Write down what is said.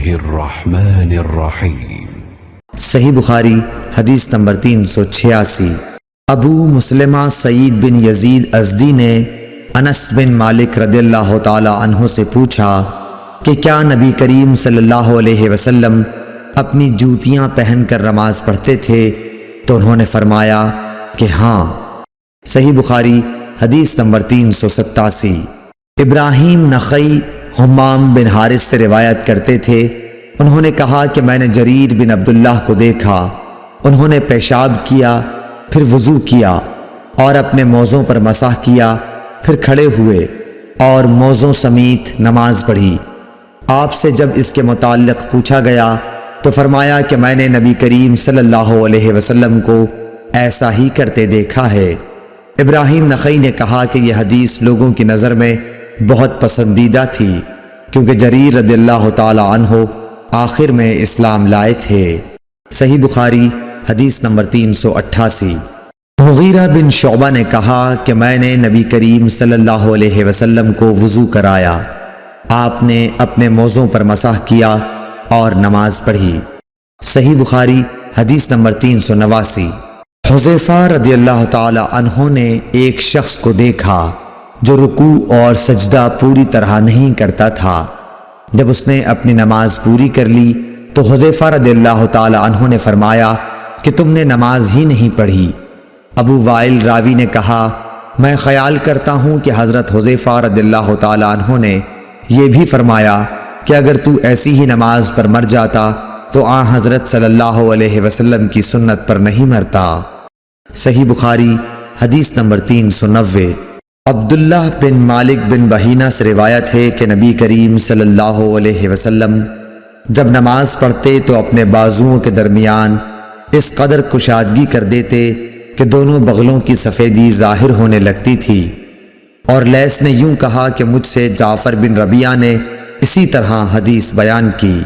الرحمن الرحیم۔ صحیح بخاری حدیث نمبر 386۔ ابو مسلمہ سعید بن یزید ازدی نے انس بن مالک رضی اللہ تعالی عنہ سے پوچھا کہ کیا نبی کریم صلی اللہ علیہ وسلم اپنی جوتیاں پہن کر نماز پڑھتے تھے؟ تو انہوں نے فرمایا کہ ہاں۔ صحیح بخاری حدیث نمبر 387۔ ابراہیم نخعی حمام بن حارث سے روایت کرتے تھے، انہوں نے کہا کہ میں نے جریر بن عبداللہ کو دیکھا، انہوں نے پیشاب کیا، پھر وضو کیا اور اپنے موزوں پر مسح کیا، پھر کھڑے ہوئے اور موزوں سمیت نماز پڑھی۔ آپ سے جب اس کے متعلق پوچھا گیا تو فرمایا کہ میں نے نبی کریم صلی اللہ علیہ وسلم کو ایسا ہی کرتے دیکھا ہے۔ ابراہیم نخعی نے کہا کہ یہ حدیث لوگوں کی نظر میں بہت پسندیدہ تھی کیونکہ جریر رضی اللہ تعالی عنہ آخر میں اسلام لائے تھے۔ صحیح بخاری حدیث نمبر 388۔ مغیرہ بن شعبہ نے کہا کہ میں نے نبی کریم صلی اللہ علیہ وسلم کو وضو کرایا، آپ نے اپنے موزوں پر مسح کیا اور نماز پڑھی۔ صحیح بخاری حدیث نمبر 389۔ حذیفہ رضی اللہ تعالی عنہ نے ایک شخص کو دیکھا جو رکوع اور سجدہ پوری طرح نہیں کرتا تھا۔ جب اس نے اپنی نماز پوری کر لی تو حذیفہ رضی اللہ تعالی عنہ نے فرمایا کہ تم نے نماز ہی نہیں پڑھی۔ ابو وائل راوی نے کہا میں خیال کرتا ہوں کہ حضرت حذیفہ رضی اللہ تعالی عنہ نے یہ بھی فرمایا کہ اگر تو ایسی ہی نماز پر مر جاتا تو آن حضرت صلی اللہ علیہ وسلم کی سنت پر نہیں مرتا۔ صحیح بخاری حدیث نمبر 390۔ عبداللہ بن مالک بن بحینہ سے روایت ہے کہ نبی کریم صلی اللہ علیہ وسلم جب نماز پڑھتے تو اپنے بازوؤں کے درمیان اس قدر کشادگی کر دیتے کہ دونوں بغلوں کی سفیدی ظاہر ہونے لگتی تھی۔ اور لیث نے یوں کہا کہ مجھ سے جعفر بن ربیعہ نے اسی طرح حدیث بیان کی۔